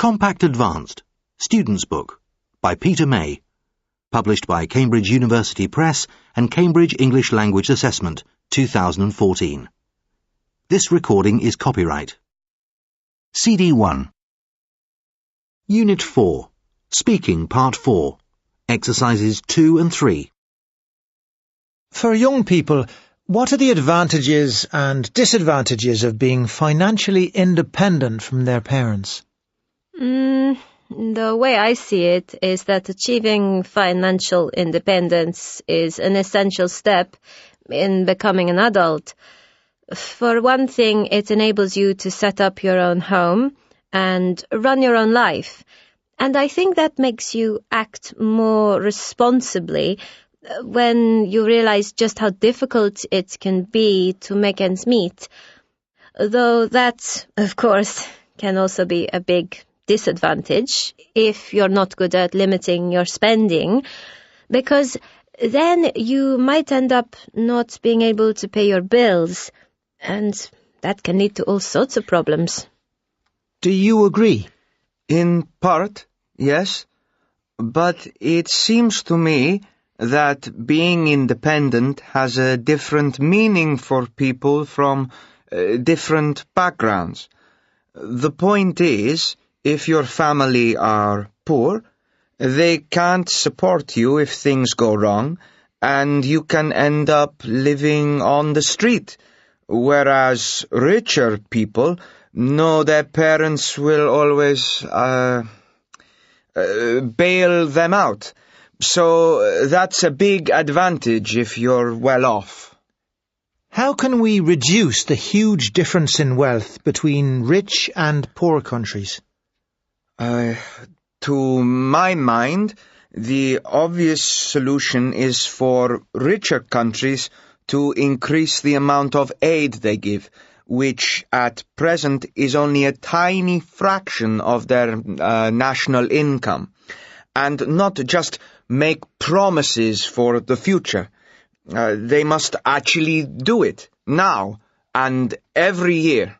Compact Advanced, Student's Book, by Peter May, published by Cambridge University Press and Cambridge English Language Assessment, 2014. This recording is copyright. CD 1. Unit 4, Speaking Part 4, Exercises 2 and 3. For young people, what are the advantages and disadvantages of being financially independent from their parents? The way I see it is that achieving financial independence is an essential step in becoming an adult. For one thing, it enables you to set up your own home and run your own life. And I think that makes you act more responsibly when you realize just how difficult it can be to make ends meet. Though that, of course, can also be a big disadvantage if you're not good at limiting your spending, because then you might end up not being able to pay your bills, and that can lead to all sorts of problems. Do you agree? In part, yes, but it seems to me that being independent has a different meaning for people from different backgrounds. The point is, if your family are poor, they can't support you if things go wrong, and you can end up living on the street, whereas richer people know their parents will always bail them out. So that's a big advantage if you're well off. How can we reduce the huge difference in wealth between rich and poor countries? To my mind, the obvious solution is for richer countries to increase the amount of aid they give, which at present is only a tiny fraction of their national income, and not just make promises for the future. They must actually do it, now and every year.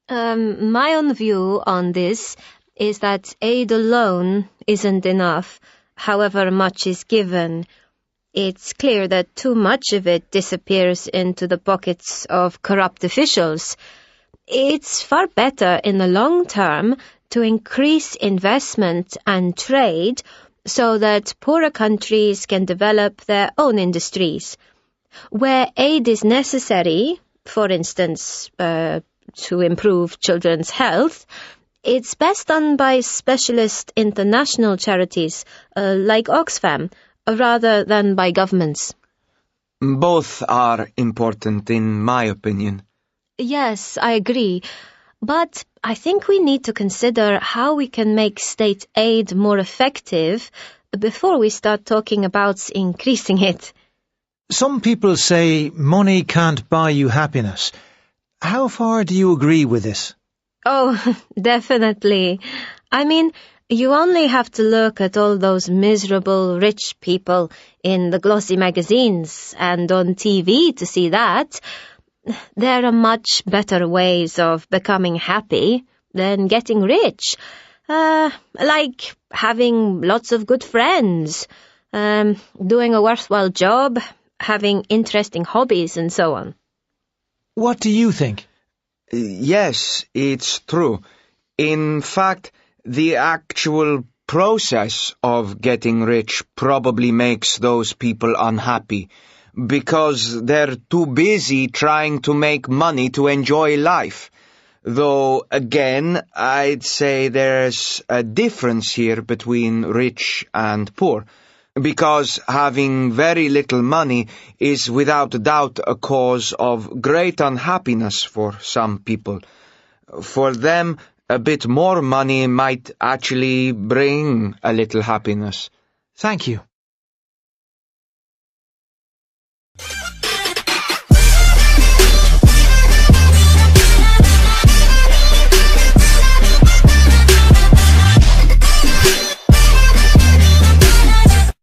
My own view on this is that aid alone isn't enough, however much is given. It's clear that too much of it disappears into the pockets of corrupt officials. It's far better in the long term to increase investment and trade so that poorer countries can develop their own industries. Where aid is necessary, for instance, to improve children's health, it's best done by specialist international charities like Oxfam, rather than by governments. Both are important, in my opinion. Yes, I agree. But I think we need to consider how we can make state aid more effective before we start talking about increasing it. Some people say money can't buy you happiness. How far do you agree with this? Oh, definitely. I mean, you only have to look at all those miserable rich people in the glossy magazines and on TV to see that. There are much better ways of becoming happy than getting rich, like having lots of good friends, doing a worthwhile job, having interesting hobbies, and so on. What do you think? Yes, it's true. In fact, the actual process of getting rich probably makes those people unhappy, because they're too busy trying to make money to enjoy life. Though, again, I'd say there's a difference here between rich and poor, because having very little money is without doubt a cause of great unhappiness for some people. For them, a bit more money might actually bring a little happiness. Thank you.